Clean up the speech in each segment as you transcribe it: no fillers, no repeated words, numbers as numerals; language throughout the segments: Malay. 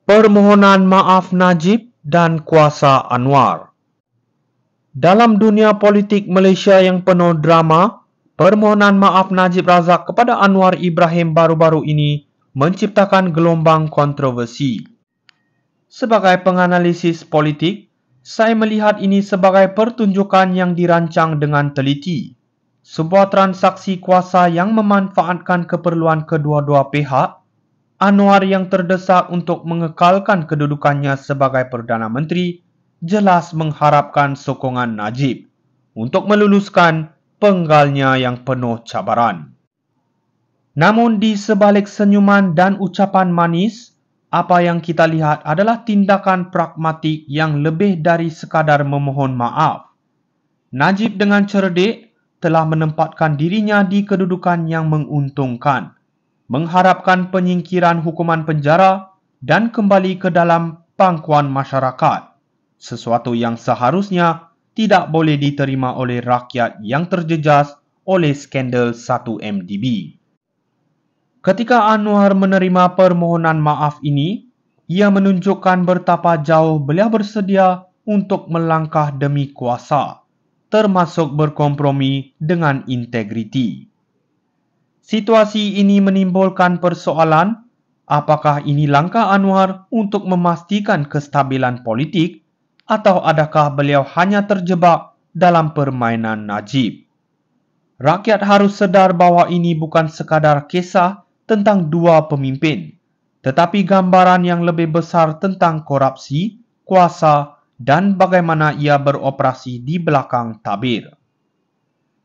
Permohonan maaf Najib dan kuasa Anwar. Dalam dunia politik Malaysia yang penuh drama, permohonan maaf Najib Razak kepada Anwar Ibrahim baru-baru ini menciptakan gelombang kontroversi. Sebagai penganalisis politik, saya melihat ini sebagai pertunjukan yang dirancang dengan teliti. Sebuah transaksi kuasa yang memanfaatkan keperluan kedua-dua pihak. Anwar yang terdesak untuk mengekalkan kedudukannya sebagai Perdana Menteri jelas mengharapkan sokongan Najib untuk meluluskan penggalnya yang penuh cabaran. Namun di sebalik senyuman dan ucapan manis, apa yang kita lihat adalah tindakan pragmatik yang lebih dari sekadar memohon maaf. Najib dengan cerdik telah menempatkan dirinya di kedudukan yang menguntungkan, mengharapkan penyingkiran hukuman penjara dan kembali ke dalam pangkuan masyarakat, sesuatu yang seharusnya tidak boleh diterima oleh rakyat yang terjejas oleh skandal 1MDB. Ketika Anwar menerima permohonan maaf ini, ia menunjukkan betapa jauh beliau bersedia untuk melangkah demi kuasa, termasuk berkompromi dengan integriti. Situasi ini menimbulkan persoalan, apakah ini langkah Anwar untuk memastikan kestabilan politik atau adakah beliau hanya terjebak dalam permainan Najib? Rakyat harus sedar bahawa ini bukan sekadar kisah tentang dua pemimpin, tetapi gambaran yang lebih besar tentang korupsi, kuasa dan bagaimana ia beroperasi di belakang tabir.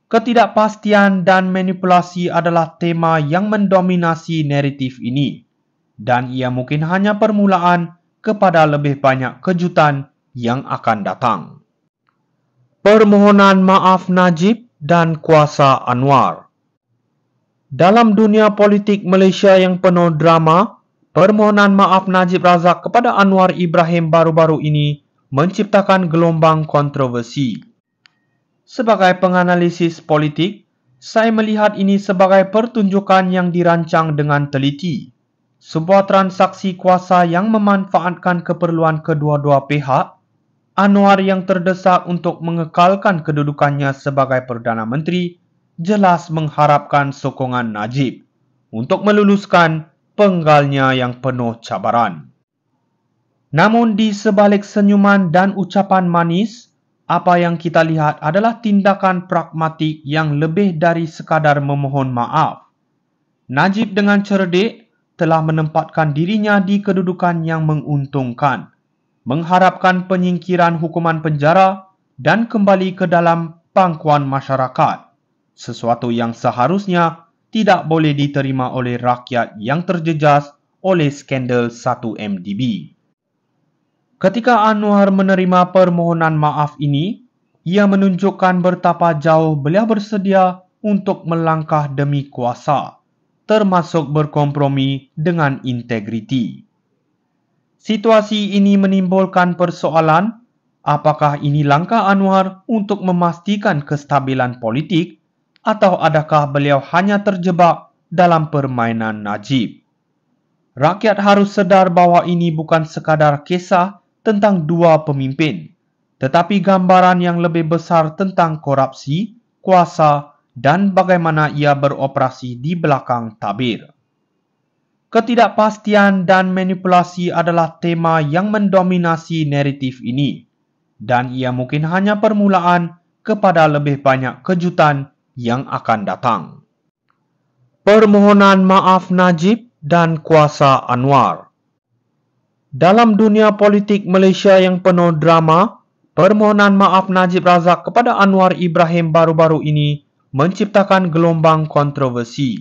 Ketidakpastian dan manipulasi adalah tema yang mendominasi naratif ini, dan ia mungkin hanya permulaan kepada lebih banyak kejutan yang akan datang. Permohonan maaf Najib dan kuasa Anwar. Dalam dunia politik Malaysia yang penuh drama, permohonan maaf Najib Razak kepada Anwar Ibrahim baru-baru ini menciptakan gelombang kontroversi. Sebagai penganalisis politik, saya melihat ini sebagai pertunjukan yang dirancang dengan teliti. Sebuah transaksi kuasa yang memanfaatkan keperluan kedua-dua pihak. Anwar yang terdesak untuk mengekalkan kedudukannya sebagai Perdana Menteri jelas mengharapkan sokongan Najib untuk meluluskan penggalnya yang penuh cabaran. Namun di sebalik senyuman dan ucapan manis, apa yang kita lihat adalah tindakan pragmatik yang lebih dari sekadar memohon maaf. Najib dengan cerdik telah menempatkan dirinya di kedudukan yang menguntungkan, mengharapkan penyingkiran hukuman penjara dan kembali ke dalam pangkuan masyarakat, sesuatu yang seharusnya tidak boleh diterima oleh rakyat yang terjejas oleh skandal 1MDB. Ketika Anwar menerima permohonan maaf ini, ia menunjukkan betapa jauh beliau bersedia untuk melangkah demi kuasa, termasuk berkompromi dengan integriti. Situasi ini menimbulkan persoalan, apakah ini langkah Anwar untuk memastikan kestabilan politik atau adakah beliau hanya terjebak dalam permainan Najib? Rakyat harus sedar bahawa ini bukan sekadar kisah tentang dua pemimpin, tetapi gambaran yang lebih besar tentang korupsi, kuasa dan bagaimana ia beroperasi di belakang tabir. Ketidakpastian dan manipulasi adalah tema yang mendominasi naratif ini, dan ia mungkin hanya permulaan kepada lebih banyak kejutan yang akan datang. Permohonan maaf Najib dan kuasa Anwar. Dalam dunia politik Malaysia yang penuh drama, permohonan maaf Najib Razak kepada Anwar Ibrahim baru-baru ini menciptakan gelombang kontroversi.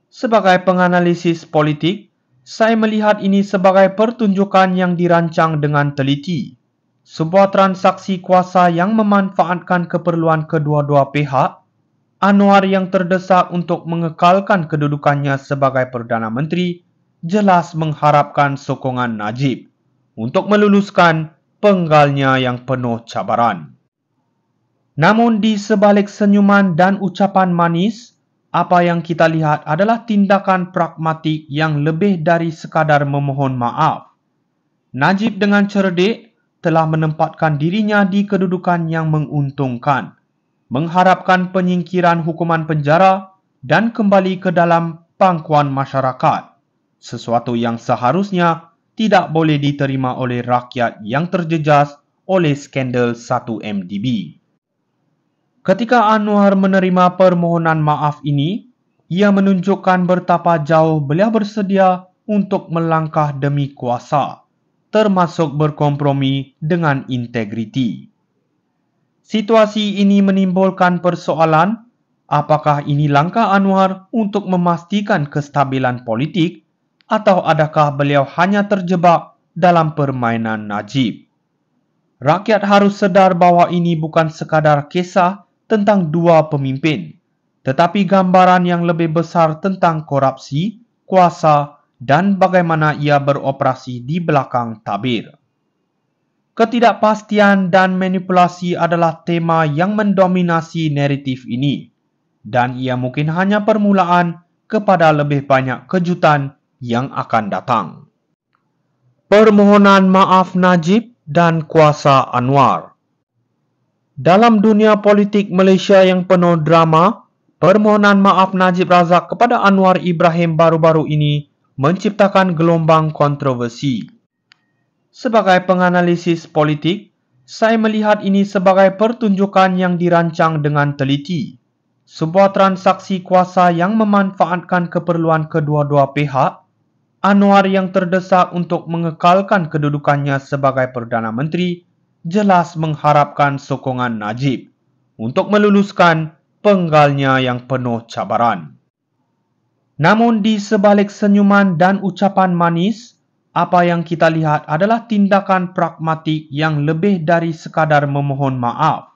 Sebagai penganalisis politik, saya melihat ini sebagai pertunjukan yang dirancang dengan teliti. Sebuah transaksi kuasa yang memanfaatkan keperluan kedua-dua pihak. Anwar yang terdesak untuk mengekalkan kedudukannya sebagai Perdana Menteri jelas mengharapkan sokongan Najib untuk meluluskan penggalnya yang penuh cabaran. Namun di sebalik senyuman dan ucapan manis, apa yang kita lihat adalah tindakan pragmatik yang lebih dari sekadar memohon maaf. Najib dengan cerdik telah menempatkan dirinya di kedudukan yang menguntungkan, mengharapkan penyingkiran hukuman penjara dan kembali ke dalam pangkuan masyarakat, sesuatu yang seharusnya tidak boleh diterima oleh rakyat yang terjejas oleh skandal 1MDB. Ketika Anwar menerima permohonan maaf ini, ia menunjukkan betapa jauh beliau bersedia untuk melangkah demi kuasa, termasuk berkompromi dengan integriti. Situasi ini menimbulkan persoalan, apakah ini langkah Anwar untuk memastikan kestabilan politik atau adakah beliau hanya terjebak dalam permainan Najib? Rakyat harus sedar bahawa ini bukan sekadar kisah tentang dua pemimpin, tetapi gambaran yang lebih besar tentang korupsi, kuasa dan bagaimana ia beroperasi di belakang tabir. Ketidakpastian dan manipulasi adalah tema yang mendominasi naratif ini, dan ia mungkin hanya permulaan kepada lebih banyak kejutan yang akan datang. Permohonan maaf Najib dan kuasa Anwar. Dalam dunia politik Malaysia yang penuh drama, permohonan maaf Najib Razak kepada Anwar Ibrahim baru-baru ini menciptakan gelombang kontroversi. Sebagai penganalisis politik, saya melihat ini sebagai pertunjukan yang dirancang dengan teliti. Sebuah transaksi kuasa yang memanfaatkan keperluan kedua-dua pihak. Anwar yang terdesak untuk mengekalkan kedudukannya sebagai Perdana Menteri jelas mengharapkan sokongan Najib untuk meluluskan penggalnya yang penuh cabaran. Namun di sebalik senyuman dan ucapan manis, apa yang kita lihat adalah tindakan pragmatik yang lebih dari sekadar memohon maaf.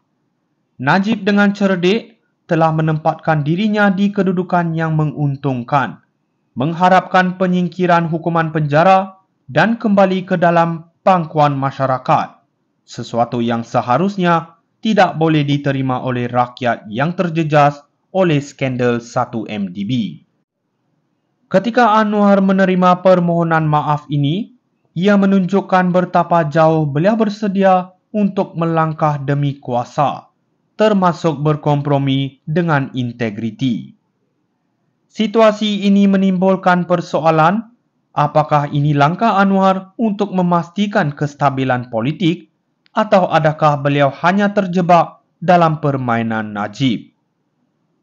Najib dengan cerdik telah menempatkan dirinya di kedudukan yang menguntungkan, mengharapkan penyingkiran hukuman penjara dan kembali ke dalam pangkuan masyarakat, sesuatu yang seharusnya tidak boleh diterima oleh rakyat yang terjejas oleh skandal 1MDB. Ketika Anwar menerima permohonan maaf ini, ia menunjukkan betapa jauh beliau bersedia untuk melangkah demi kuasa, termasuk berkompromi dengan integriti. Situasi ini menimbulkan persoalan, apakah ini langkah Anwar untuk memastikan kestabilan politik atau adakah beliau hanya terjebak dalam permainan Najib?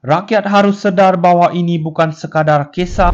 Rakyat harus sedar bahawa ini bukan sekadar kisah